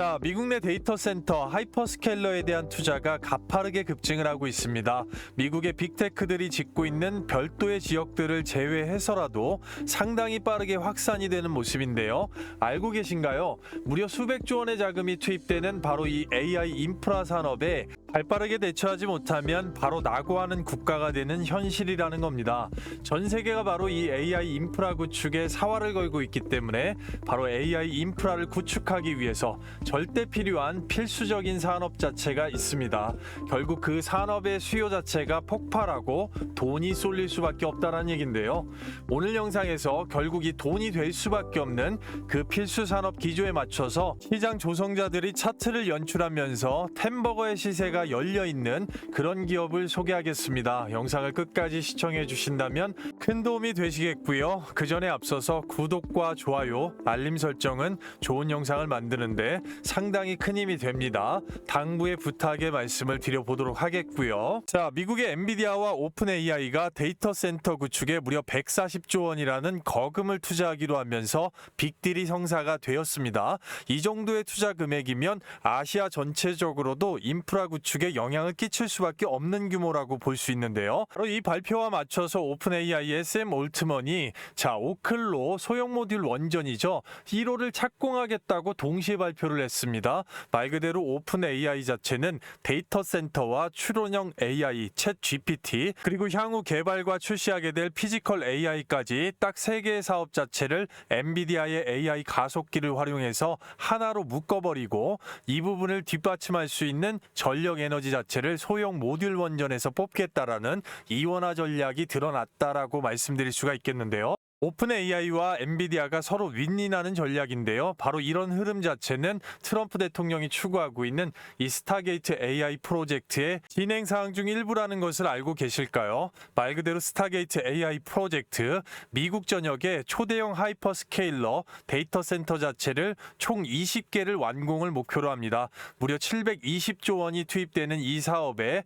자, 미국 내 데이터 센터 하이퍼스케일러에 대한 투자가 가파르게 급증을 하고 있습니다. 미국의 빅테크들이 짓고 있는 별도의 지역들을 제외해서라도 상당히 빠르게 확산이 되는 모습인데요. 알고 계신가요? 무려 수백조 원의 자금이 투입되는 바로 이 AI 인프라 산업에 발빠르게 대처하지 못하면 바로 낙오하는 국가가 되는 현실이라는 겁니다. 전 세계가 바로 이 AI 인프라 구축에 사활을 걸고 있기 때문에 바로 AI 인프라를 구축하기 위해서 절대 필요한 필수적인 산업 자체가 있습니다. 결국 그 산업의 수요 자체가 폭발하고 돈이 쏠릴 수밖에 없다는 얘긴데요. 오늘 영상에서 결국 이 돈이 될 수밖에 없는 그 필수 산업 기조에 맞춰서 시장 조성자들이 차트를 연출하면서 템버거의 시세가 열려있는 그런 기업을 소개하겠습니다. 영상을 끝까지 시청해 주신다면 큰 도움이 되시겠고요. 그 전에 앞서서 구독과 좋아요, 알림 설정은 좋은 영상을 만드는데 상당히 큰 힘이 됩니다. 당부의 부탁의 말씀을 드려보도록 하겠고요. 자, 미국의 엔비디아와 오픈 AI가 데이터 센터 구축에 무려 140조 원이라는 거금을 투자하기로 하면서 빅딜이 성사가 되었습니다. 이 정도의 투자 금액이면 아시아 전체적으로도 인프라 구축에 영향을 끼칠 수밖에 없는 규모라고 볼 수 있는데요. 바로 이 발표와 맞춰서 오픈 AI의 샘 올트먼이 오클로 소형 모듈 원전이죠. 1호를 착공하겠다고 동시에 발표를 했습니다. 말 그대로 오픈 AI 자체는 데이터 센터와 추론형 AI, 챗 GPT, 그리고 향후 개발과 출시하게 될 피지컬 AI까지 딱 3개의 사업 자체를 엔비디아의 AI 가속기를 활용해서 하나로 묶어버리고 이 부분을 뒷받침할 수 있는 전력 에너지 자체를 소형 모듈 원전에서 뽑겠다라는 이원화 전략이 드러났다라고 말씀드릴 수가 있겠는데요. 오픈 AI와 엔비디아가 서로 윈윈하는 전략인데요. 바로 이런 흐름 자체는 트럼프 대통령이 추구하고 있는 이 스타게이트 AI 프로젝트의 진행 사항 중 일부라는 것을 알고 계실까요? 말 그대로 스타게이트 AI 프로젝트, 미국 전역의 초대형 하이퍼스케일러 데이터 센터 자체를 총 20개를 완공을 목표로 합니다. 무려 720조 원이 투입되는 이 사업에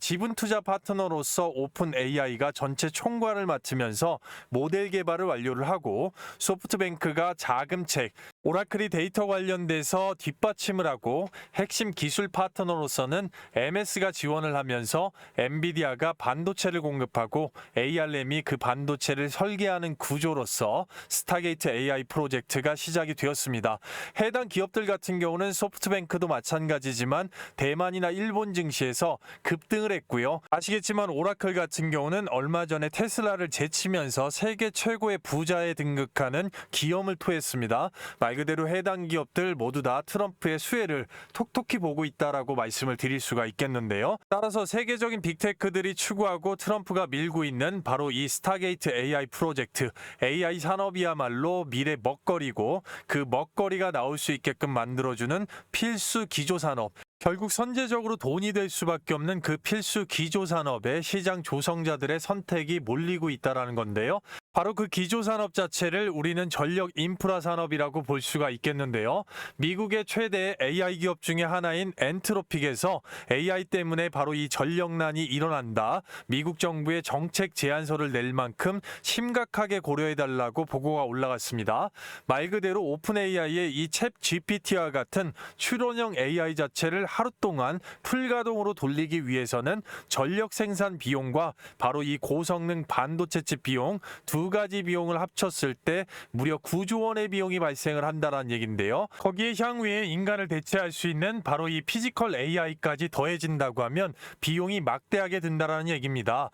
지분 투자 파트너로서 오픈 AI가 전체 총괄을 맡으면서 모델 개발을 완료를 하고 소프트뱅크가 자금책, 오라클이 데이터 관련돼서 뒷받침을 하고 핵심 기술 파트너로서는 MS가 지원을 하면서 엔비디아가 반도체를 공급하고 ARM이 그 반도체를 설계하는 구조로서 스타게이트 AI 프로젝트가 시작이 되었습니다. 해당 기업들 같은 경우는 소프트뱅크도 마찬가지지만 대만이나 일본 증시에서 급등을 했고요. 아시겠지만 오라클 같은 경우는 얼마 전에 테슬라를 제치면서 세계 최고의 부자에 등극하는 기염을 토했습니다. 말 그대로 해당 기업들 모두 다 트럼프의 수혜를 톡톡히 보고 있다라고 말씀을 드릴 수가 있겠는데요. 따라서 세계적인 빅테크들이 추구하고 트럼프가 밀고 있는 바로 이 스타게이트 AI 프로젝트, AI 산업이야말로 미래 먹거리고 그 먹거리가 나올 수 있게끔 만들어주는 필수 기조 산업, 결국 선제적으로 돈이 될 수밖에 없는 그 필수 기조 산업에 시장 조성자들의 선택이 몰리고 있다는 건데요. 바로 그 기조 산업 자체를 우리는 전력 인프라 산업이라고 볼 수가 있겠는데요. 미국의 최대 AI 기업 중에 하나인 엔트로픽에서 AI 때문에 바로 이 전력난이 일어난다. 미국 정부의 정책 제안서를 낼 만큼 심각하게 고려해달라고 보고가 올라갔습니다. 말 그대로 오픈 AI의 이 챗 GPT와 같은 추론형 AI 자체를 하루 동안 풀가동으로 돌리기 위해서는 전력 생산 비용과 바로 이 고성능 반도체 칩 비용 두 가지 비용을 합쳤을 때 무려 9조 원의 비용이 발생을 한다는 얘긴데요. 거기에 향후에 인간을 대체할 수 있는 바로 이 피지컬 AI까지 더해진다고 하면 비용이 막대하게 든다는 얘기입니다.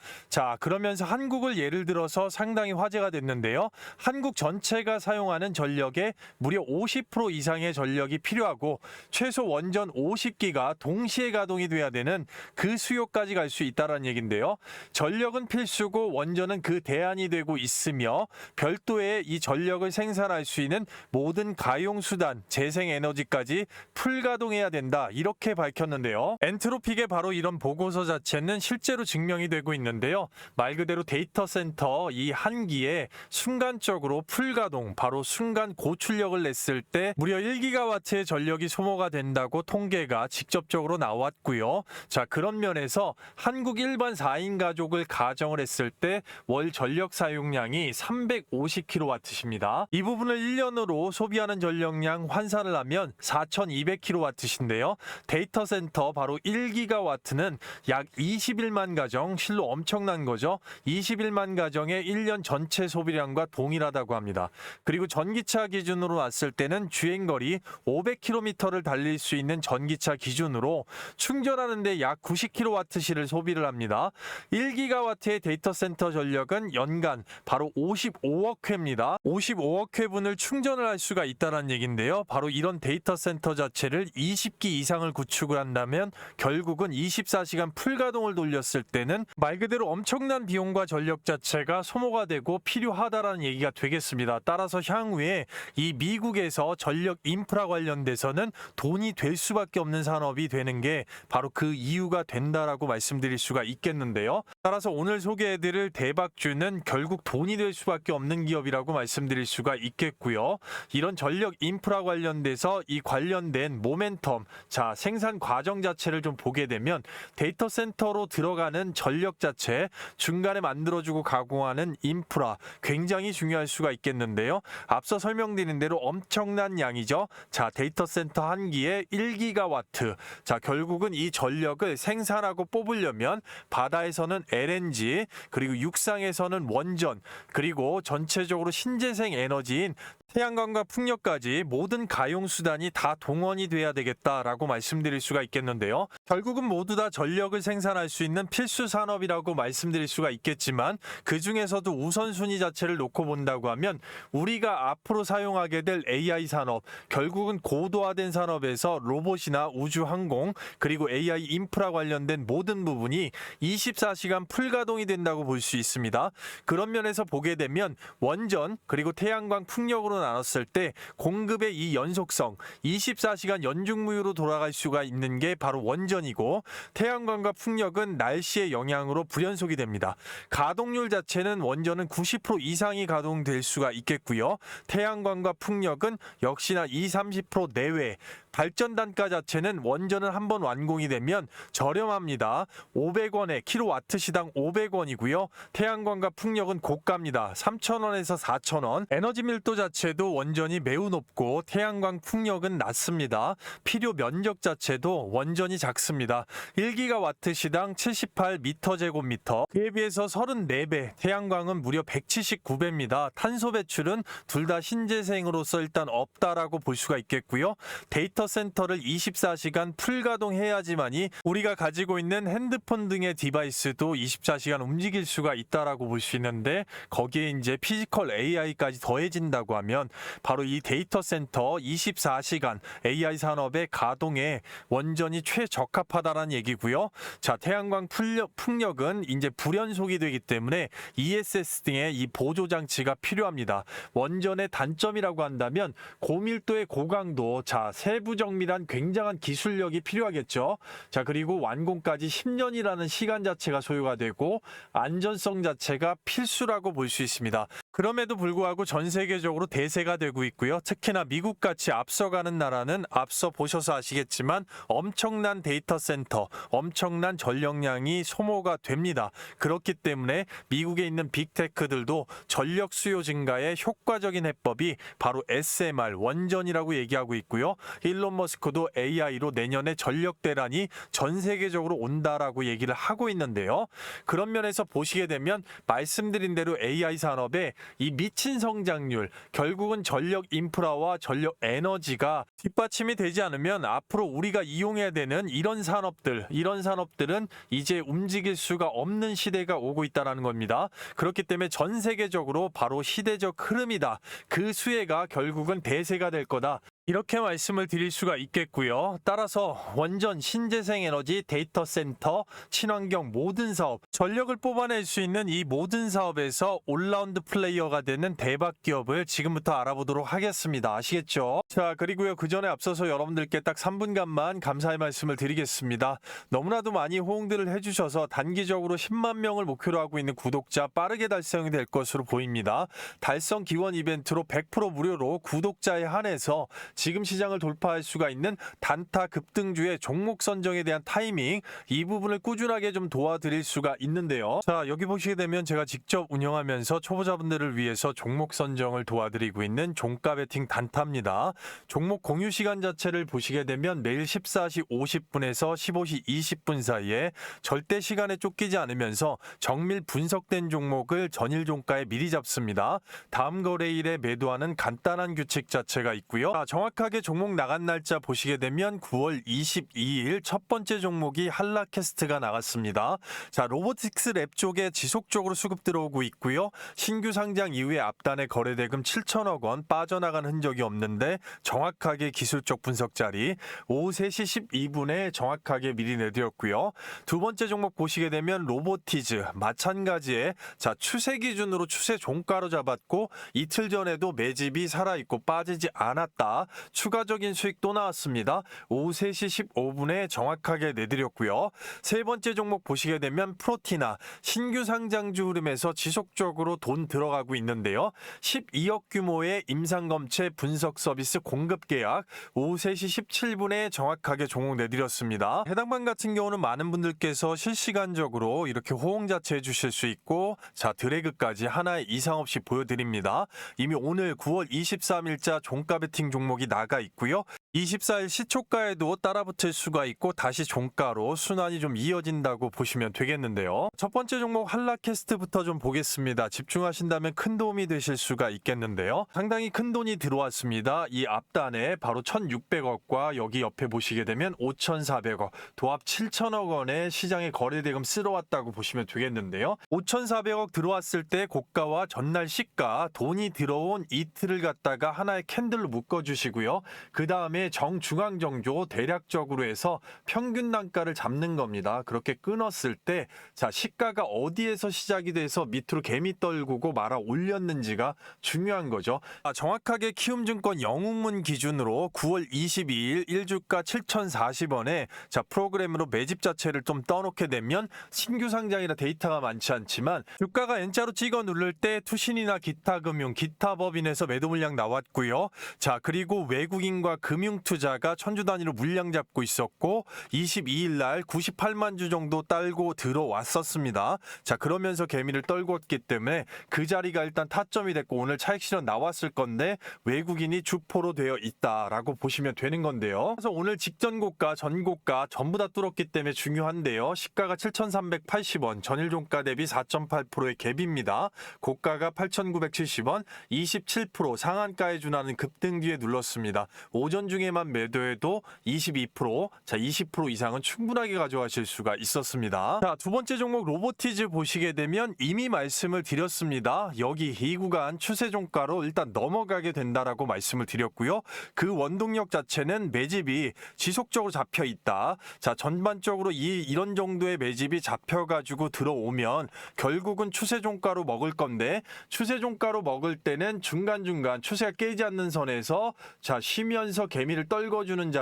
그러면서 한국을 예를 들어서 상당히 화제가 됐는데요. 한국 전체가 사용하는 전력의 무려 50% 이상의 전력이 필요하고 최소 원전 50기가 동시에 가동이 돼야 되는 그 수요까지 갈 수 있다는 얘긴데요. 전력은 필수고 원전은 그 대안이 되고 있으며 별도의 이 전력을 생산할 수 있는 모든 가용수단, 재생에너지까지 풀가동해야 된다, 이렇게 밝혔는데요. 엔트로픽의 바로 이런 보고서 자체는 실제로 증명이 되고 있는데요. 말 그대로 데이터 센터 이 한 기에 순간적으로 풀가동, 바로 순간 고출력을 냈을 때 무려 1기가와트의 전력이 소모가 된다고 통계가 직접적으로 나왔고요. 그런 면에서 한국 일반 4인 가족을 가정을 했을 때 월 전력 사용량이 전력량이 350kW입니다. 이 부분을 1년으로 소비하는 전력량 환산을 하면 4200kW인데요. 데이터 센터 바로 1GW는 약 21만 가정, 실로 엄청난 거죠. 21만 가정의 1년 전체 소비량과 동일하다고 합니다. 그리고 전기차 기준으로 놨을 때는 주행거리 500km를 달릴 수 있는 전기차 기준으로 충전하는데 약 90kWh를 소비를 합니다. 1GW의 데이터 센터 전력은 연간 바로 55억 회입니다. 55억 회분을 충전을 할 수가 있다는 얘기인데요. 바로 이런 데이터 센터 자체를 20기 이상을 구축을 한다면 결국은 24시간 풀가동을 돌렸을 때는 말 그대로 엄청난 비용과 전력 자체가 소모가 되고 필요하다라는 얘기가 되겠습니다. 따라서 향후에 이 미국에서 전력 인프라 관련돼서는 돈이 될 수밖에 없는 산업이 되는 게 바로 그 이유가 된다라고 말씀드릴 수가 있겠는데요. 따라서 오늘 소개해드릴 대박주는 결국 돈이 될 수밖에 없는 기업이라고 말씀드릴 수가 있겠고요. 이런 전력 인프라 관련돼서 이 관련된 모멘텀, 자 생산 과정 자체를 좀 보게 되면 데이터 센터로 들어가는 전력 자체, 중간에 만들어주고 가공하는 인프라 굉장히 중요할 수가 있겠는데요. 앞서 설명드린 대로 엄청난 양이죠. 자 데이터 센터 한 기에 1GW. 자 결국은 이 전력을 생산하고 뽑으려면 바다에서는 LNG, 그리고 육상에서는 원전, 그리고 전체적으로 신재생 에너지인 태양광과 풍력까지 모든 가용수단이 다 동원이 돼야 되겠다라고 말씀드릴 수가 있겠는데요. 결국은 모두 다 전력을 생산할 수 있는 필수 산업이라고 말씀드릴 수가 있겠지만 그 중에서도 우선순위 자체를 놓고 본다고 하면 우리가 앞으로 사용하게 될 AI 산업, 결국은 고도화된 산업에서 로봇이나 우주항공, 그리고 AI 인프라 관련된 모든 부분이 24시간 풀가동이 된다고 볼 수 있습니다. 그런 면에서 보게 되면 원전, 그리고 태양광 풍력으로 나눴을 때 공급의 이 연속성, 24시간 연중무휴로 돌아갈 수가 있는 게 바로 원전이고, 태양광과 풍력은 날씨의 영향으로 불연속이 됩니다. 가동률 자체는 원전은 90% 이상이 가동될 수가 있겠고요. 태양광과 풍력은 역시나 20-30% 내외. 발전 단가 자체는 원전은 한번 완공이 되면 저렴합니다. 500원에 킬로와트 시당 500원이고요. 태양광과 풍력은 고가입니다. 3,000원에서 4,000원. 에너지 밀도 자체도 원전이 매우 높고 태양광 풍력은 낮습니다. 필요 면적 자체도 원전이 작습니다. 1GW 시당 78m². 그에 비해서 34배, 태양광은 무려 179배입니다. 탄소 배출은 둘 다 신재생으로서 일단 없다라고 볼 수가 있겠고요. 데이터 센터를 24시간 풀가동해야지만이 우리가 가지고 있는 핸드폰 등의 디바이스도 24시간 움직일 수가 있다라고 볼 수 있는데, 거기에 이제 피지컬 AI까지 더해진다고 하면 바로 이 데이터 센터 24시간 AI 산업의 가동에 원전이 최적합하다라는 얘기고요. 자, 태양광 풍력은 이제 불연속이 되기 때문에 ESS 등의 이 보조 장치가 필요합니다. 원전의 단점이라고 한다면 고밀도의 고강도, 자 세부 정밀한 굉장한 기술력이 필요하겠죠. 자 그리고 완공까지 10년이라는 시간 자체가 소요가 되고 안전성 자체가 필수라고 볼 수 있습니다. 그럼에도 불구하고 전 세계적으로 대세가 되고 있고요. 특히나 미국같이 앞서가는 나라는 앞서 보셔서 아시겠지만 엄청난 데이터 센터, 엄청난 전력량이 소모가 됩니다. 그렇기 때문에 미국에 있는 빅테크들도 전력 수요 증가에 효과적인 해법이 바로 SMR, 원전이라고 얘기하고 있고요. 일론 머스크도 AI로 내년에 전력 대란이 전 세계적으로 온다라고 얘기를 하고 있는데요. 그런 면에서 보시게 되면 말씀드린 대로 AI 산업에 이 미친 성장률, 결국은 전력 인프라와 전력 에너지가 뒷받침이 되지 않으면 앞으로 우리가 이용해야 되는 이런 산업들은 이제 움직일 수가 없는 시대가 오고 있다는 겁니다. 그렇기 때문에 전 세계적으로 바로 시대적 흐름이다. 그 수혜가 결국은 대세가 될 거다. 이렇게 말씀을 드릴 수가 있겠고요. 따라서 원전, 신재생 에너지, 데이터 센터, 친환경 모든 사업, 전력을 뽑아낼 수 있는 이 모든 사업에서 올라운드 플레이어가 되는 대박 기업을 지금부터 알아보도록 하겠습니다. 아시겠죠? 자, 그리고요. 그 전에 앞서서 여러분들께 딱 3분간만 감사의 말씀을 드리겠습니다. 너무나도 많이 호응들을 해주셔서 단기적으로 10만 명을 목표로 하고 있는 구독자 빠르게 달성이 될 것으로 보입니다. 달성 기원 이벤트로 100% 무료로 구독자에 한해서 지금 시장을 돌파할 수가 있는 단타 급등주의 종목 선정에 대한 타이밍, 이 부분을 꾸준하게 좀 도와드릴 수가 있는데요. 자, 여기 보시게 되면 제가 직접 운영하면서 초보자분들을 위해서 종목 선정을 도와드리고 있는 종가 베팅 단타입니다. 종목 공유 시간 자체를 보시게 되면 매일 14시 50분에서 15시 20분 사이에 절대 시간에 쫓기지 않으면서 정밀 분석된 종목을 전일 종가에 미리 잡습니다. 다음 거래일에 매도하는 간단한 규칙 자체가 있고요. 자, 정확하게 종목 나간 날짜 보시게 되면 9월 22일 첫 번째 종목이 한라캐스트가 나갔습니다. 자, 로보틱스 랩 쪽에 지속적으로 수급 들어오고 있고요. 신규 상장 이후에 앞단에 거래대금 7천억 원 빠져나간 흔적이 없는데 정확하게 기술적 분석 자리 오후 3시 12분에 정확하게 미리 내드렸고요. 두 번째 종목 보시게 되면 로보티즈 마찬가지에 자, 추세 기준으로 추세 종가로 잡았고 이틀 전에도 매집이 살아있고 빠지지 않았다. 추가적인 수익 또 나왔습니다. 오후 3시 15분에 정확하게 내드렸고요. 세 번째 종목 보시게 되면 프로티나 신규 상장주 흐름에서 지속적으로 돈 들어가고 있는데요. 12억 규모의 임상검체 분석 서비스 공급 계약 오후 3시 17분에 정확하게 종목 내드렸습니다. 해당 방 같은 경우는 많은 분들께서 실시간적으로 이렇게 호응 자체해 주실 수 있고 자, 드래그까지 하나의 이상 없이 보여드립니다. 이미 오늘 9월 23일자 종가 베팅 종목이 나가 있고요. 24일 시초가에도 따라붙을 수가 있고 다시 종가로 순환이 좀 이어진다고 보시면 되겠는데요. 첫 번째 종목 한라캐스트부터 좀 보겠습니다. 집중하신다면 큰 도움이 되실 수가 있겠는데요. 상당히 큰 돈이 들어왔습니다. 이 앞단에 바로 1,600억과 여기 옆에 보시게 되면 5,400억, 도합 7천억 원의 시장에 거래대금 쓸어왔다고 보시면 되겠는데요. 5,400억 들어왔을 때 고가와 전날 시가, 돈이 들어온 이틀을 갖다가 하나의 캔들로 묶어주시고요. 그 다음에 정중앙 정조 대략적으로 해서 평균 단가를 잡는 겁니다. 그렇게 끊었을 때 자, 시가가 어디에서 시작이 돼서 밑으로 개미 떨구고 말아 올렸는지가 중요한 거죠. 정확하게 키움증권 영웅문 기준으로 9월 22일 1주가 7,040원에 자, 프로그램으로 매집 자체를 좀 떠놓게 되면 신규 상장이라 데이터가 많지 않지만 주가가 N자로 찍어 누를 때 투신이나 기타 금융, 기타 법인에서 매도 물량 나왔고요. 자, 그리고 외국인과 금융 투자가 천주 단위로 물량 잡고 있었고 22일 날 98만 주 정도 딸고 들어왔었습니다. 자, 그러면서 개미를 떨궜기 때문에 그 자리가 일단 타점이 됐고 오늘 차익 실현 나왔을 건데 외국인이 주포로 되어 있다라고 보시면 되는 건데요. 그래서 오늘 직전 고가, 전 고가 전부 다 뚫었기 때문에 중요한데요. 시가가 7,380원, 전일 종가 대비 4.8%의 갭입니다. 고가가 8,970원, 27% 상한가에 준하는 급등 뒤에 눌렀습니다. 오전 중에만 매도해도 22%, 자, 20% 이상은 충분하게 가져가실 수가 있었습니다. 자, 두 번째 종목 로보티즈 보시게 되면 이미 말씀을 드렸습니다. 여기 이 구간 추세 종가로 일단 넘어가게 된다라고 말씀을 드렸고요. 그 원동력 자체는 매집이 지속적으로 잡혀 있다. 자, 전반적으로 이런 정도의 매집이 잡혀가지고 들어오면 결국은 추세 종가로 먹을 건데 추세 종가로 먹을 때는 중간중간 추세가 깨지 않는 선에서 자, 쉬면서 개미를 떨궈주는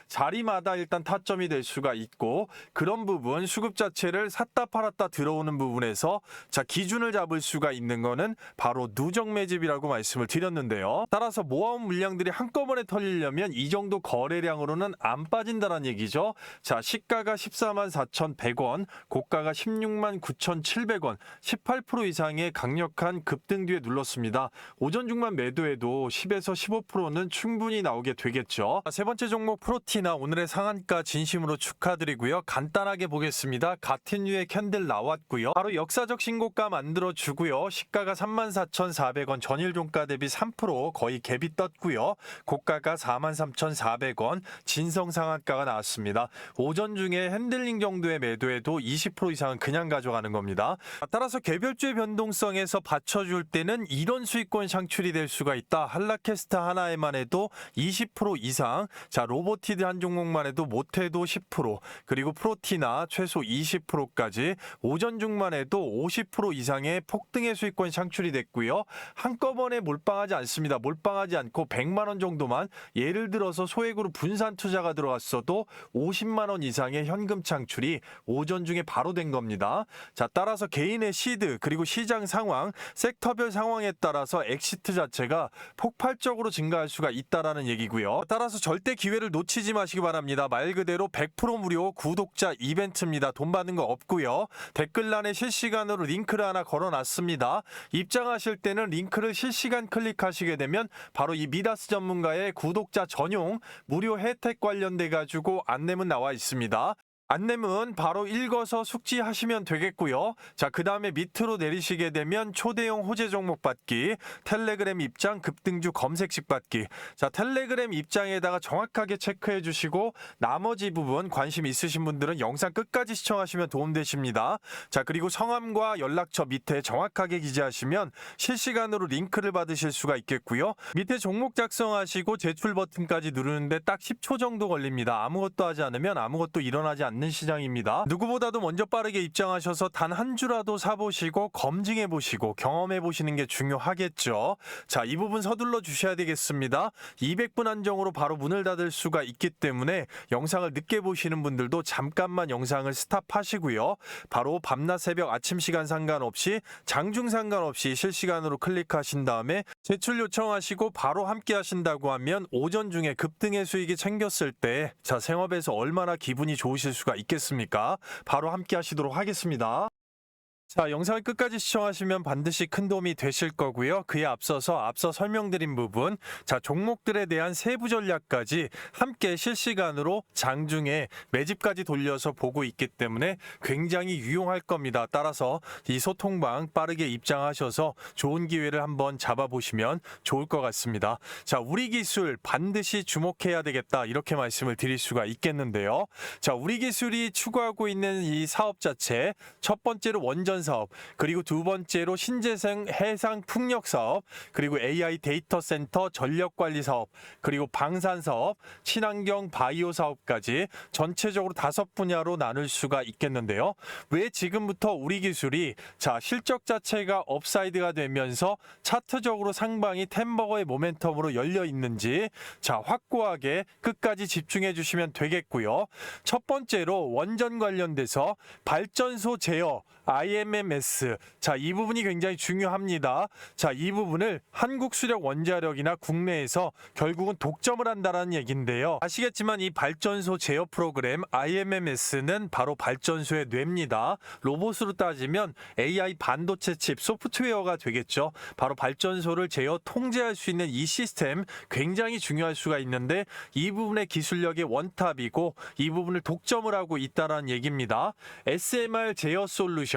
자리마다 일단 타점이 될 수가 있고 그런 부분 수급 자체를 샀다 팔았다 들어오는 부분에서 자, 기준을 잡을 수가 있는 거는 바로 누적 매집이라고 말씀을 드렸는데요. 따라서 모아온 물량들이 한꺼번에 털리려면 이 정도 거래량으로는 안 빠진다는 얘기죠. 자, 시가가 14만 4,100원, 고가가 16만 9,700원, 18% 이상의 강력한 급등 뒤에 눌렀습니다. 오전 중만 매도해도 10에서 15%는 충분히 나오게 되겠죠. 세 번째 종목 프로티나 오늘의 상한가 진심으로 축하드리고요. 간단하게 보겠습니다. 같은 류의 캔들 나왔고요. 바로 역사적 신고가 만들어주고요. 시가가 34,400원, 전일 종가 대비 3% 거의 갭이 떴고요. 고가가 43,400원, 진성 상한가가 나왔습니다. 오전 중에 핸들링 정도의 매도에도 20% 이상은 그냥 가져가는 겁니다. 따라서 개별주의 변동성에서 받쳐줄 때는 이런 수익권 창출이 될 수가 있다. 한라캐스트 하나에만 해도 20% 이상. 자, 로보티드 한 종목만 해도 못해도 10%, 그리고 프로티나 최소 20%까지 오전 중만 해도 50% 이상의 폭등의 수익권이 창출이 됐고요. 한꺼번에 몰빵하지 않습니다. 몰빵하지 않고 100만 원 정도만, 예를 들어서 소액으로 분산 투자가 들어갔어도 50만 원 이상의 현금 창출이 오전 중에 바로 된 겁니다. 자, 따라서 개인의 시드 그리고 시장 상황, 섹터별 상황에 따라서 엑시트 자체가 폭발적으로 증가할 수가 있다라는 얘기고요. 따라서 절대 기회를 놓치지 마시기 바랍니다. 말 그대로 100% 무료 구독자 이벤트입니다. 돈 받는 거 없고요. 댓글란에 실시간으로 링크를 하나 걸어놨습니다. 입장하실 때는 링크를 실시간 클릭하시게 되면 바로 이 미다스 전문가의 구독자 전용 무료 혜택 관련돼 가지고 안내문 나와 있습니다. 안내문 바로 읽어서 숙지하시면 되겠고요. 자, 그 다음에 밑으로 내리시게 되면 초대형 호재 종목 받기, 텔레그램 입장 급등주 검색식 받기. 자, 텔레그램 입장에다가 정확하게 체크해 주시고 나머지 부분 관심 있으신 분들은 영상 끝까지 시청하시면 도움되십니다. 자, 그리고 성함과 연락처 밑에 정확하게 기재하시면 실시간으로 링크를 받으실 수가 있겠고요. 밑에 종목 작성하시고 제출 버튼까지 누르는데 딱 10초 정도 걸립니다. 아무것도 하지 않으면 아무것도 일어나지 않는 시장입니다. 누구보다도 먼저 빠르게 입장하셔서 단 한 주라도 사보시고 검증해보시고 경험해보시는 게 중요하겠죠. 자, 이 부분 서둘러 주셔야 되겠습니다. 200분 한정으로 바로 문을 닫을 수가 있기 때문에 영상을 늦게 보시는 분들도 잠깐만 영상을 스탑하시고요. 바로 밤낮 새벽 아침 시간 상관없이 장중 상관없이 실시간으로 클릭하신 다음에 제출 요청하시고 바로 함께 하신다고 하면 오전 중에 급등의 수익이 챙겼을 때 자, 생업에서 얼마나 기분이 좋으실 수가 있겠습니까? 바로 함께 하시도록 하겠습니다. 자, 영상을 끝까지 시청하시면 반드시 큰 도움이 되실 거고요. 그에 앞서 설명드린 부분, 자, 종목들에 대한 세부 전략까지 함께 실시간으로 장중에 매집까지 돌려서 보고 있기 때문에 굉장히 유용할 겁니다. 따라서 이 소통방 빠르게 입장하셔서 좋은 기회를 한번 잡아보시면 좋을 것 같습니다. 자, 우리 기술 반드시 주목해야 되겠다, 이렇게 말씀을 드릴 수가 있겠는데요. 자, 우리 기술이 추구하고 있는 이 사업 자체, 첫 번째로 원전 사업, 그리고 두 번째로 신재생 해상 풍력 사업, 그리고 AI 데이터 센터 전력 관리 사업, 그리고 방산 사업, 친환경 바이오 사업까지 전체적으로 5분야로 나눌 수가 있겠는데요. 왜 지금부터 우리 기술이 자, 실적 자체가 업사이드가 되면서 차트적으로 상방이 템버거의 모멘텀으로 열려 있는지 자, 확고하게 끝까지 집중해 주시면 되겠고요. 첫 번째로 원전 관련돼서 발전소 제어 IMMS, 자, 이 부분이 굉장히 중요합니다. 자, 이 부분을 한국수력 원자력이나 국내에서 결국은 독점을 한다는 얘기인데요. 아시겠지만 이 발전소 제어 프로그램 IMMS는 바로 발전소의 뇌입니다. 로봇으로 따지면 AI 반도체 칩 소프트웨어가 되겠죠. 바로 발전소를 제어 통제할 수 있는 이 시스템 굉장히 중요할 수가 있는데 이 부분의 기술력의 원탑이고 이 부분을 독점을 하고 있다는 얘기입니다. SMR 제어 솔루션,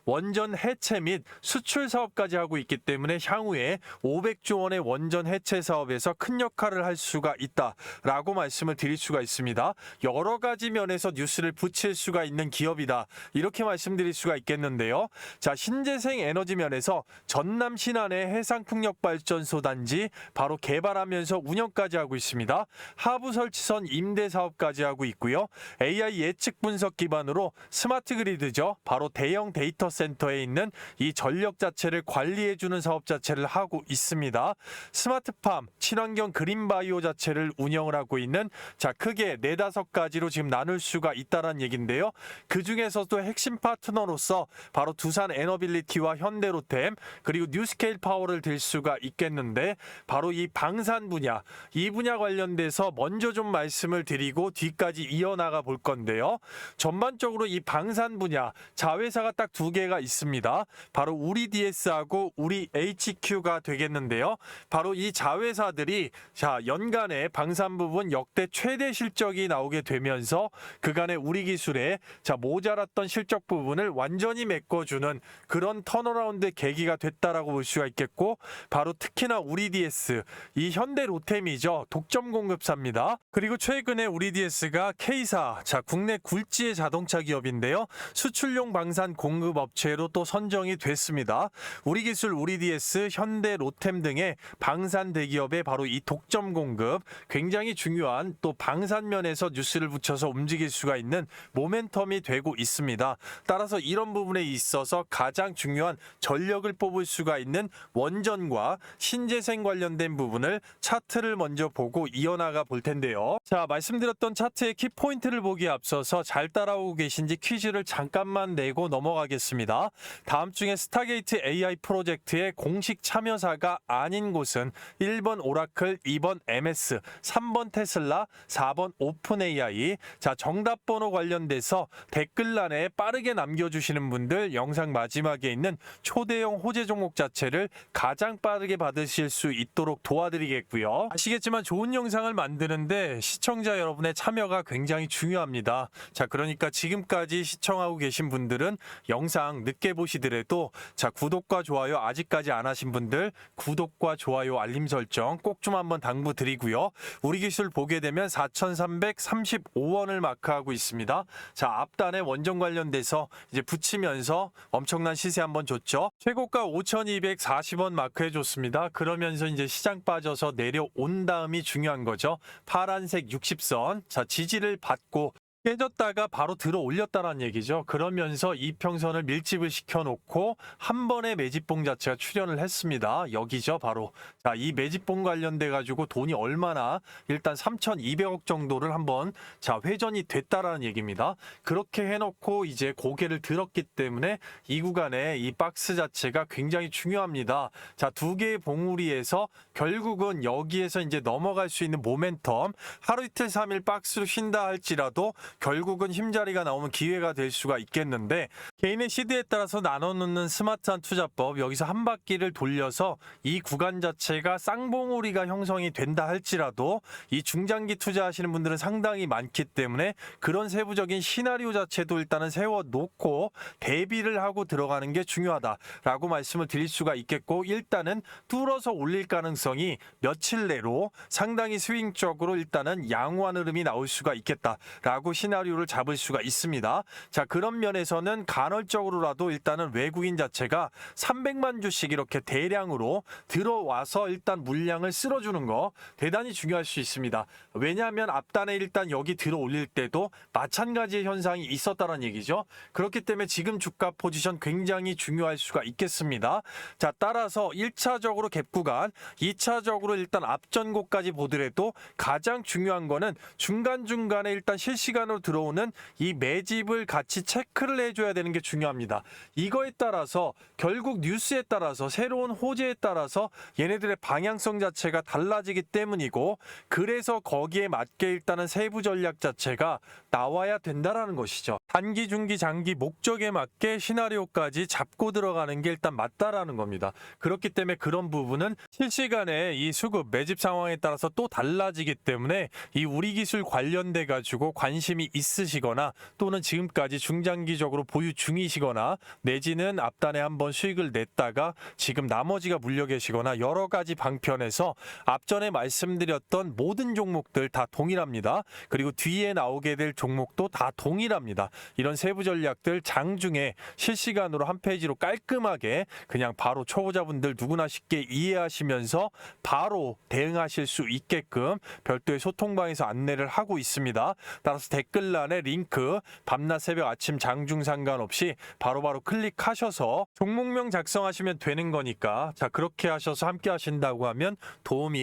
원전 해체 및 수출 사업까지 하고 있기 때문에 향후에 500조 원의 원전 해체 사업에서 큰 역할을 할 수가 있다라고 말씀을 드릴 수가 있습니다. 여러 가지 면에서 뉴스를 붙일 수가 있는 기업이다, 이렇게 말씀드릴 수가 있겠는데요. 자, 신재생 에너지 면에서 전남 신안의 해상풍력발전소 단지 바로 개발하면서 운영까지 하고 있습니다. 하부 설치선 임대 사업까지 하고 있고요. AI 예측 분석 기반으로 스마트 그리드죠. 바로 대형 데이터 센터에 있는 이 전력 자체를 관리해주는 사업 자체를 하고 있습니다. 스마트팜, 친환경 그린바이오 자체를 운영을 하고 있는, 자, 크게 4-5가지로 지금 나눌 수가 있다는 얘기인데요. 그 중에서도 핵심 파트너로서 바로 두산 에너빌리티와 현대로템 그리고 뉴스케일 파워를 들 수가 있겠는데 바로 이 방산 분야, 이 분야 관련돼서 먼저 좀 말씀을 드리고 뒤까지 이어나가 볼 건데요. 전반적으로 이 방산 분야 자회사가 딱 2개가 있습니다. 바로 우리 DS하고 우리 HQ가 되겠는데요. 바로 이 자회사들이 자, 연간에 방산 부분 역대 최대 실적이 나오게 되면서 그간의 우리 기술에 자, 모자랐던 실적 부분을 완전히 메꿔주는 그런 턴어라운드 계기가 됐다라고 볼 수가 있겠고, 바로 특히나 우리 DS, 이 현대 로템이죠. 독점 공급사입니다. 그리고 최근에 우리 DS가 K사, 자, 국내 굴지의 자동차 기업인데요. 수출용 방산 공급 업체로 또 선정이 됐습니다. 우리기술, 우리DS, 현대, 로템 등의 방산 대기업의 바로 이 독점 공급, 굉장히 중요한 또 방산면에서 뉴스를 붙여서 움직일 수가 있는 모멘텀이 되고 있습니다. 따라서 이런 부분에 있어서 가장 중요한 전력을 뽑을 수가 있는 원전과 신재생 관련된 부분을 차트를 먼저 보고 이어나가 볼 텐데요. 자, 말씀드렸던 차트의 키포인트를 보기에 앞서서 잘 따라오고 계신지 퀴즈를 잠깐만 내고 넘어가겠습니다. 다음 중에 스타게이트 AI 프로젝트의 공식 참여사가 아닌 곳은 1번 오라클, 2번 MS, 3번 테슬라, 4번 오픈 AI. 자, 정답 번호 관련돼서 댓글란에 빠르게 남겨주시는 분들 영상 마지막에 있는 초대형 호재 종목 자체를 가장 빠르게 받으실 수 있도록 도와드리겠고요. 아시겠지만 좋은 영상을 만드는데 시청자 여러분의 참여가 굉장히 중요합니다. 자, 그러니까 지금까지 시청하고 계신 분들은 영상 늦게 보시더라도 자, 구독과 좋아요 아직까지 안 하신 분들 구독과 좋아요 알림 설정 꼭 좀 한번 당부드리고요. 우리 기술 보게 되면 4,335원을 마크하고 있습니다. 자, 앞단에 원전 관련돼서 이제 붙이면서 엄청난 시세 한번 줬죠. 최고가 5,240원 마크해 줬습니다. 그러면서 이제 시장 빠져서 내려온 다음이 중요한 거죠. 파란색 60선. 자, 지지를 받고 깨졌다가 바로 들어 올렸다는 얘기죠. 그러면서 이평선을 밀집을 시켜놓고 한 번에 매집봉 자체가 출현을 했습니다. 여기죠, 바로. 자, 이 매집봉 관련돼 가지고 돈이 얼마나 일단 3,200억 정도를 한번 자 회전이 됐다라는 얘기입니다. 그렇게 해놓고 이제 고개를 들었기 때문에 이 구간에 이 박스 자체가 굉장히 중요합니다. 자, 두 개의 봉우리에서 결국은 여기에서 이제 넘어갈 수 있는 모멘텀, 하루 이틀 3일 박스로 쉰다 할지라도 결국은 힘자리가 나오면 기회가 될 수가 있겠는데, 개인의 시드에 따라서 나눠놓는 스마트한 투자법, 여기서 한 바퀴를 돌려서 이 구간 자체가 쌍봉우리가 형성이 된다 할지라도 이 중장기 투자하시는 분들은 상당히 많기 때문에 그런 세부적인 시나리오 자체도 일단은 세워놓고 대비를 하고 들어가는 게 중요하다라고 말씀을 드릴 수가 있겠고, 일단은 뚫어서 올릴 가능성이 며칠 내로 상당히 스윙적으로 일단은 양호한 흐름이 나올 수가 있겠다라고 시나리오를 잡을 수가 있습니다. 자, 그런 면에서는 간헐적으로라도 일단은 외국인 자체가 300만 주씩 이렇게 대량으로 들어와서 일단 물량을 쓸어주는 거 대단히 중요할 수 있습니다. 왜냐하면 앞단에 일단 여기 들어 올릴 때도 마찬가지의 현상이 있었다는 얘기죠. 그렇기 때문에 지금 주가 포지션 굉장히 중요할 수가 있겠습니다. 자, 따라서 1차적으로 갭 구간, 2차적으로 일단 앞전고까지 보더라도 가장 중요한 거는 중간중간에 일단 실시간으로 들어오는 이 매집을 같이 체크를 해줘야 되는 게 중요합니다. 이거에 따라서 결국 뉴스에 따라서 새로운 호재에 따라서 얘네들의 방향성 자체가 달라지기 때문이고, 그래서 거기에 맞게 일단은 세부 전략 자체가 나와야 된다라는 것이죠. 단기, 중기, 장기 목적에 맞게 시나리오까지 잡고 들어가는 게 일단 맞다라는 겁니다. 그렇기 때문에 그런 부분은 실시간에 이 수급 매집 상황에 따라서 또 달라지기 때문에 이 우리 기술 관련돼 가지고 관심이 있으시거나 또는 지금까지 중장기적으로 보유 중이시거나 내지는 앞단에 한번 수익을 냈다가 지금 나머지가 물려 계시거나 여러 가지 방편에서 앞전에 말씀드렸던 모든 종목들 다 동일합니다. 그리고 뒤에 나오게 될 종목도 다 동일합니다. 이런 세부 전략들 장중에 실시간으로 한 페이지로 깔끔하게 그냥 바로 초보자분들 누구나 쉽게 이해하시면서 바로 대응하실 수 있게끔 별도의 소통방에서 안내를 하고 있습니다. 따라서 댓글란에 링크 밤낮 새벽 아침 장중 상관없이 바로바로 클릭하셔서 종목명 작성하시면 되는 거니까, 자, 그렇게 하셔서 함께 하신다고 하면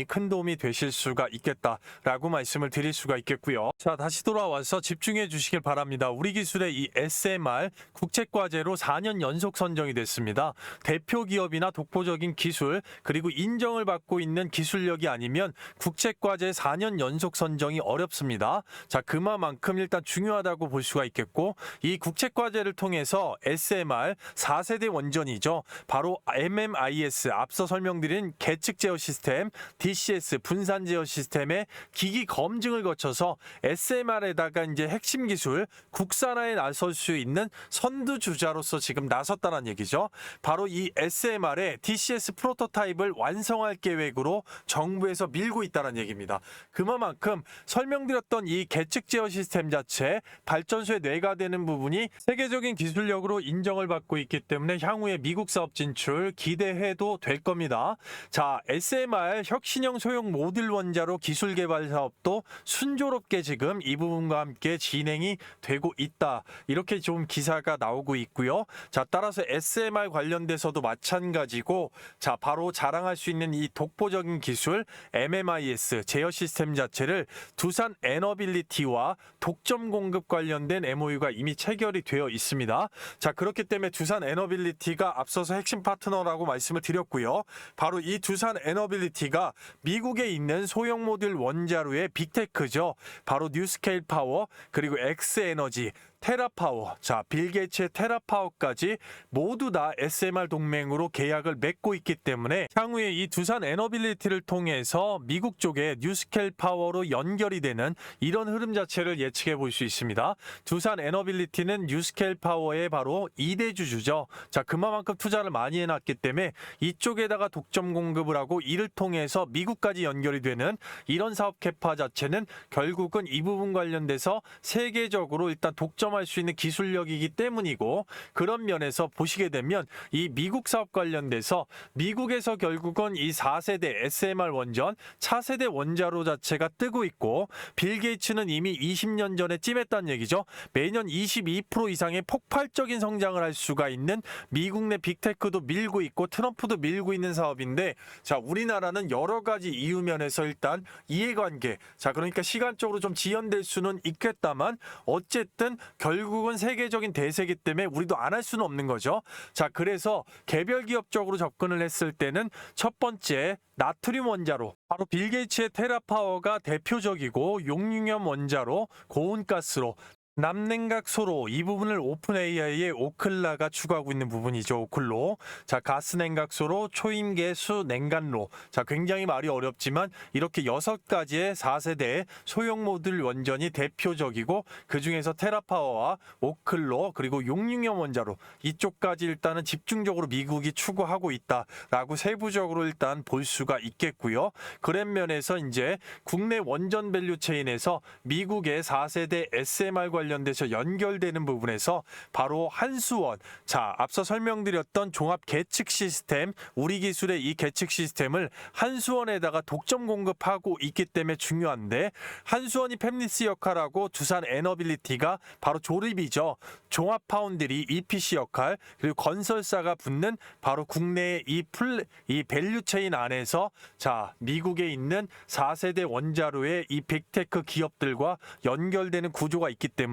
큰 도움이 되실 수가 있겠다라고 말씀을 드릴 수가 있겠고요. 자, 다시 돌아와서 집중해 주시길 바랍니다. 우리 기술의 이 SMR 국책과제로 4년 연속 선정이 됐습니다. 대표 기업이나 독보적인 기술 그리고 인정을 받고 있는 기술력이 아니면 국책과제 4년 연속 선정이 어렵습니다. 자, 그만큼 일단 중요하다고 볼 수가 있겠고, 이 국책과제를 통해서 SMR 4세대 원전이죠. 바로 MMIS, 앞서 설명드린 계측 제어 시스템, DCS 분산 제어 시스템의 기기 검증을 거쳐서 SMR에다가 이제 핵심 기술 국산화에 나설 수 있는 선두주자로서 지금 나섰다는 얘기죠. 바로 이 SMR의 DCS 프로토타입을 완성할 계획으로 정부에서 밀고 있다는 얘기입니다. 그만큼 설명드렸던 이 계측 제어 시스템 시스템 자체, 발전소의 뇌가 되는 부분이 세계적인 기술력으로 인정을 받고 있기 때문에 향후에 미국 사업 진출 기대해도 될 겁니다. 자, SMR 혁신형 소형 모듈 원자로 기술 개발 사업도 순조롭게 지금 이 부분과 함께 진행이 되고 있다. 이렇게 좀 기사가 나오고 있고요. 자, 따라서 SMR 관련돼서도 마찬가지고, 자, 바로 자랑할 수 있는 이 독보적인 기술 MMIS 제어 시스템 자체를 두산 에너빌리티와 독점 공급 관련된 MOU가 이미 체결이 되어 있습니다. 자, 그렇기 때문에 두산 에너빌리티가 앞서서 핵심 파트너라고 말씀을 드렸고요. 바로 이 두산 에너빌리티가 미국에 있는 소형 모듈 원자로의 빅테크죠. 바로 뉴스케일 파워, 그리고 엑스에너지, 테라파워, 자, 빌 게이츠의 테라파워까지 모두 다 SMR 동맹으로 계약을 맺고 있기 때문에 향후에 이 두산 에너빌리티를 통해서 미국 쪽에 뉴스케일 파워로 연결이 되는 이런 흐름 자체를 예측해 볼 수 있습니다. 두산 에너빌리티는 뉴스케일 파워의 바로 2대 주주죠. 자, 그만큼 투자를 많이 해놨기 때문에 이쪽에다가 독점 공급을 하고 이를 통해서 미국까지 연결이 되는 이런 사업 캐파 자체는 결국은 이 부분 관련돼서 세계적으로 일단 독점할 수 있는 기술력이기 때문이고, 그런 면에서 보시게 되면 이 미국 사업 관련돼서 미국에서 결국은 이 4세대 SMR 원전, 차세대 원자로 자체가 뜨고 있고, 빌 게이츠는 이미 20년 전에 찜했다는 얘기죠. 매년 22% 이상의 폭발적인 성장을 할 수가 있는 미국 내 빅테크도 밀고 있고 트럼프도 밀고 있는 사업인데, 자, 우리나라는 여러 가지 이유 면에서 일단 이해관계, 자, 그러니까 시간적으로 좀 지연될 수는 있겠다만 어쨌든 결국은 세계적인 대세기 때문에 우리도 안 할 수는 없는 거죠. 자, 그래서 개별 기업적으로 접근을 했을 때는 첫 번째 나트륨 원자로, 바로 빌 게이츠의 테라파워가 대표적이고, 용융염 원자로, 고온가스로, 남냉각 소로, 이 부분을 오픈 AI의 오클라가 추구하고 있는 부분이죠. 오클로. 자, 가스 냉각소로, 초임계수 냉간로. 자, 굉장히 말이 어렵지만 이렇게 6가지의 4세대 소형 모듈 원전이 대표적이고, 그 중에서 테라파워와 오클로, 그리고 용융염 원자로, 이쪽까지 일단은 집중적으로 미국이 추구하고 있다라고 세부적으로 일단 볼 수가 있겠고요. 그런 면에서 이제 국내 원전 밸류 체인에서 미국의 4세대 SMR 관련돼서 연결되는 부분에서 바로 한수원, 자, 앞서 설명드렸던 종합 계측 시스템, 우리 기술의 이 계측 시스템을 한수원에다가 독점 공급하고 있기 때문에 중요한데, 한수원이 팹리스 역할하고 두산 에너빌리티가 바로 조립이죠. 종합 파운드리 EPC 역할, 그리고 건설사가 붙는 바로 국내의 이 밸류 체인 안에서, 자, 미국에 있는 4세대 원자로의 이 빅테크 기업들과 연결되는 구조가 있기 때문에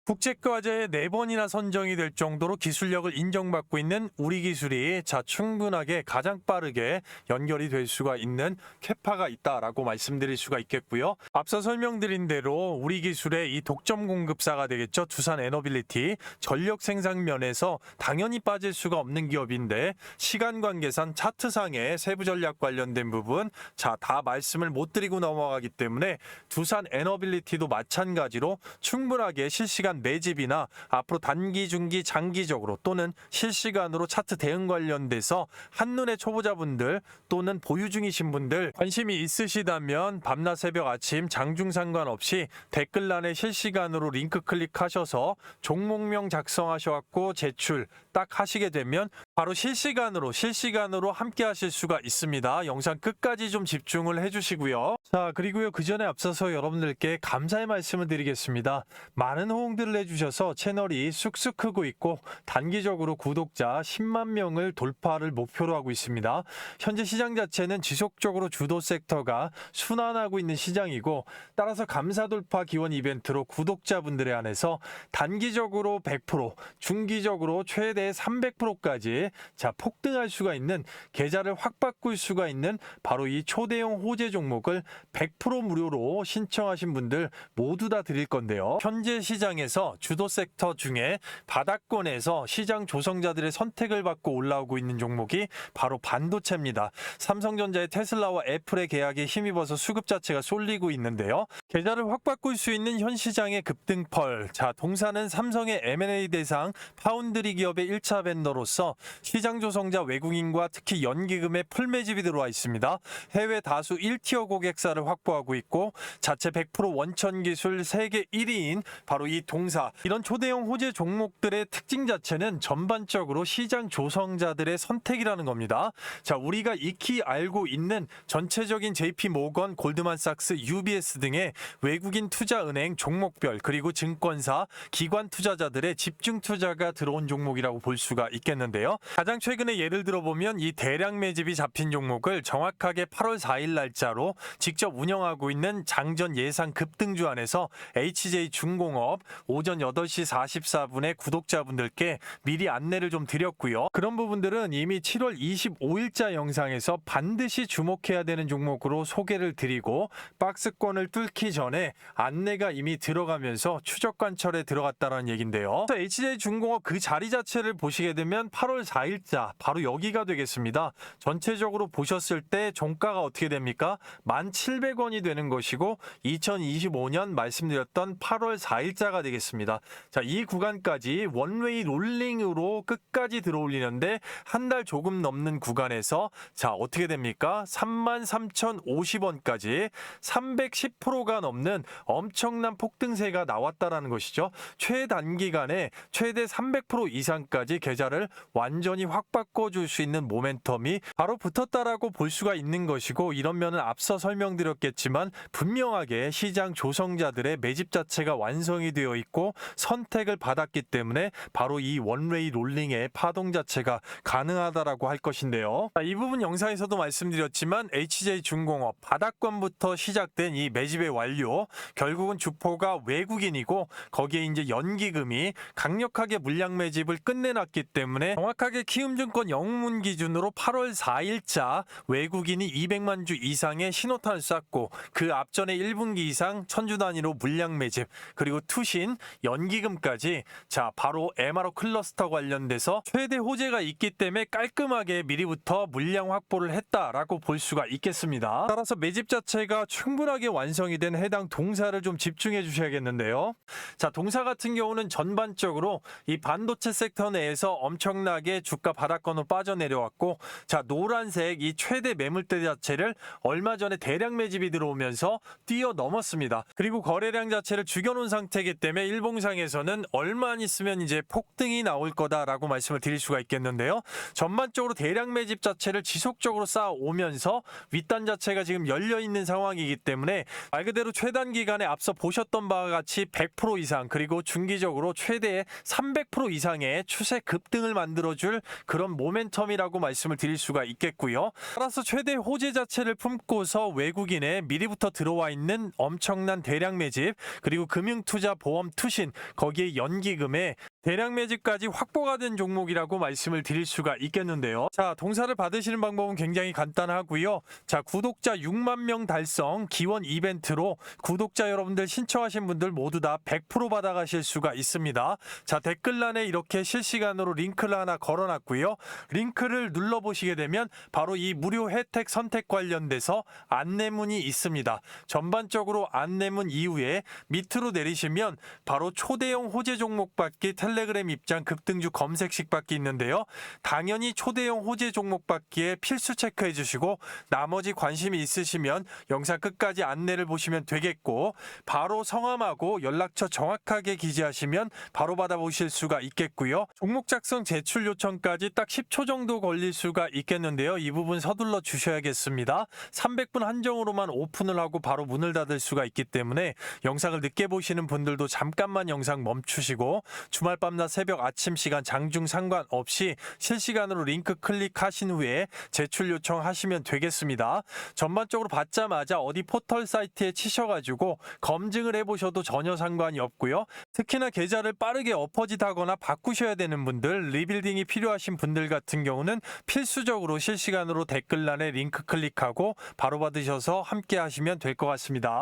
국제과제에 4번이나 선정이 될 정도로 기술력을 인정받고 있는 우리 기술이, 자, 충분하게 가장 빠르게 연결이 될 수가 있는 캐파가 있다라고 말씀드릴 수가 있겠고요. 앞서 설명드린 대로 우리 기술의 이 독점 공급사가 되겠죠. 두산 에너빌리티. 전력 생산 면에서 당연히 빠질 수가 없는 기업인데, 시간 관계상 차트상의 세부 전략 관련된 부분, 자, 다 말씀을 못 드리고 넘어가기 때문에 두산 에너빌리티도 마찬가지로 충분하게 실시간 매집이나 앞으로 단기, 중기, 장기적으로 또는 실시간으로 차트 대응 관련돼서 한눈에 초보자분들 또는 보유 중이신 분들 관심이 있으시다면 밤낮 새벽 아침 장중 상관없이 댓글란에 실시간으로 링크 클릭하셔서 종목명 작성하셔갖고 제출 딱 하시게 되면 바로 실시간으로 함께 하실 수가 있습니다. 영상 끝까지 좀 집중을 해주시고요. 자, 그리고요, 그 전에 앞서서 여러분들께 감사의 말씀을 드리겠습니다. 많은 호응들을 해주셔서 채널이 쑥쑥 크고 있고, 단기적으로 구독자 10만 명을 돌파를 목표로 하고 있습니다. 현재 시장 자체는 지속적으로 주도 섹터가 순환하고 있는 시장이고, 따라서 감사 돌파 기원 이벤트로 구독자분들에 한해서 단기적으로 100%, 중기적으로 최대 300%까지 자, 폭등할 수가 있는, 계좌를 확 바꿀 수가 있는 바로 이 초대형 호재 종목을 100% 무료로 신청하신 분들 모두 다 드릴 건데요. 현재 시장에서 주도 섹터 중에 바닥권에서 시장 조성자들의 선택을 받고 올라오고 있는 종목이 바로 반도체입니다. 삼성전자의 테슬라와 애플의 계약에 힘입어서 수급 자체가 쏠리고 있는데요. 계좌를 확 바꿀 수 있는 현 시장의 급등펄. 자, 동사는 삼성의 M&A 대상 파운드리 기업의 1차 벤더로서 시장 조성자 외국인과 특히 연기금의 풀 매집이 들어와 있습니다. 해외 다수 1티어 고객사를 확보하고 있고 자체 100% 원천 기술 세계 1위인 바로 이 동사. 이런 초대형 호재 종목들의 특징 자체는 전반적으로 시장 조성자들의 선택이라는 겁니다. 자, 우리가 익히 알고 있는 전체적인 JP 모건, 골드만삭스, UBS 등의 외국인 투자은행 종목별 그리고 증권사, 기관 투자자들의 집중 투자가 들어온 종목이라고 볼 수가 있겠는데요. 가장 최근에 예를 들어보면 이 대량 매집이 잡힌 종목을 정확하게 8월 4일 날짜로 직접 운영하고 있는 장전 예상 급등주 안에서 HJ중공업 오전 8시 44분에 구독자분들께 미리 안내를 좀 드렸고요. 그런 부분들은 이미 7월 25일자 영상에서 반드시 주목해야 되는 종목으로 소개를 드리고 박스권을 뚫기 전에 안내가 이미 들어가면서 추적 관철에 들어갔다는 얘긴데요. HJ중공업 그 자리 자체를 보시게 되면 8월 4일자 바로 여기가 되겠습니다. 전체적으로 보셨을 때 종가가 어떻게 됩니까? 1,700원이 되는 것이고 2025년 말씀드렸던 8월 4일자가 되겠습니다. 자, 이 구간까지 원웨이 롤링으로 끝까지 들어올리는데 한 달 조금 넘는 구간에서 자, 어떻게 됩니까? 33,050원까지 310%가 넘는 엄청난 폭등세가 나왔다라는 것이죠. 최단기간에 최대 300% 이상까지 계좌를 완전히 확 바꿔줄 수 있는 모멘텀이 바로 붙었다라고 볼 수가 있는 것이고, 이런 면은 앞서 설명드렸겠지만 분명하게 시장 조성자들의 매집 자체가 완성이 되어 있고 선택을 받았기 때문에 바로 이 원웨이 롤링의 파동 자체가 가능하다라고 할 것인데요. 이 부분 영상에서도 말씀드렸지만 HJ중공업 바닥권부터 시작된 이 매집의 완료, 결국은 주포가 외국인이고 거기에 이제 연기금이 강력하게 물량 매집을 끝내놨기 때문에 정확하게 키움증권 영문 기준으로 8월 4일자 외국인이 200만 주 이상의 신호탄을 쐈고 그 앞전에 1분기 이상 천주 단위로 물량 매집, 그리고 투신, 연기금까지 자 바로 MRO 클러스터 관련돼서 최대 호재가 있기 때문에 깔끔하게 미리부터 물량 확보를 했다라고 볼 수가 있겠습니다. 따라서 매집 자체가 충분하게 완성이 된 해당 동사를 좀 집중해 주셔야겠는데요. 자, 동사 같은 경우는 전반적으로 이 반도체 섹터 내에서 엄청나게 주가 바닥권으로 빠져내려왔고, 자, 노란색 이 최대 매물대 자체를 얼마 전에 대량 매집이 들어오면서 뛰어넘었습니다. 그리고 거래량 자체를 죽여놓은 상태이기 때문에 일봉상에서는 얼마 안 있으면 이제 폭등이 나올 거다라고 말씀을 드릴 수가 있겠는데요. 전반적으로 대량 매집 자체를 지속적으로 쌓아오면서 윗단 자체가 지금 열려있는 상황이기 때문에 말 그대로 최단 기간에 앞서 보셨던 바와 같이 100% 이상 그리고 중기적으로 최대 300% 이상의 추세 급등을 만들어줄 그런 모멘텀이라고 말씀을 드릴 수가 있겠고요. 따라서 최대 호재 자체를 품고서 외국인의 미리부터 들어와 있는 엄청난 대량 매집, 그리고 금융투자 보험 투신, 거기에 연기금에 대량 매집까지 확보가 된 종목이라고 말씀을 드릴 수가 있겠는데요. 자, 동사를 받으시는 방법은 굉장히 간단하고요. 자, 구독자 6만 명 달성 기원 이벤트로 구독자 여러분들 신청하신 분들 모두 다 100% 받아가실 수가 있습니다. 자, 댓글란에 이렇게 실시간으로 링크를 하나 걸어놨고요. 링크를 눌러보시게 되면 바로 이 무료 혜택 선택 관련돼서 안내문이 있습니다. 전반적으로 안내문 이후에 밑으로 내리시면 바로 초대형 호재 종목 받기 텔레그램 입장 급등주 검색식 받기 있는데요. 당연히 초대형 호재 종목 받기에 필수 체크해 주시고 나머지 관심이 있으시면 영상 끝까지 안내를 보시면 되겠고, 바로 성함하고 연락처 정확하게 기재하시면 바로 받아보실 수가 있겠고요. 종목 작성 제출 요청까지 딱 10초 정도 걸릴 수가 있겠는데요. 이 부분 서둘러 주셔야겠습니다. 300분 한정으로만 오픈을 하고 바로 문을 닫을 수가 있기 때문에 영상을 늦게 보시는 분들도 잠깐만 영상 멈추시고 주말 밤낮 새벽 아침 시간 장중 상관없이 실시간으로 링크 클릭하신 후에 제출 요청하시면 되겠습니다. 전반적으로 받자마자 어디 포털 사이트에 치셔가지고 검증을 해보셔도 전혀 상관이 없고요. 특히나 계좌를 빠르게 엎어짓하거나 바꾸셔야 되는 분들, 리빌딩이 필요하신 분들 같은 경우는 필수적으로 실시간으로 댓글란에 링크 클릭하고 바로 받으셔서 함께 하시면 될 것 같습니다.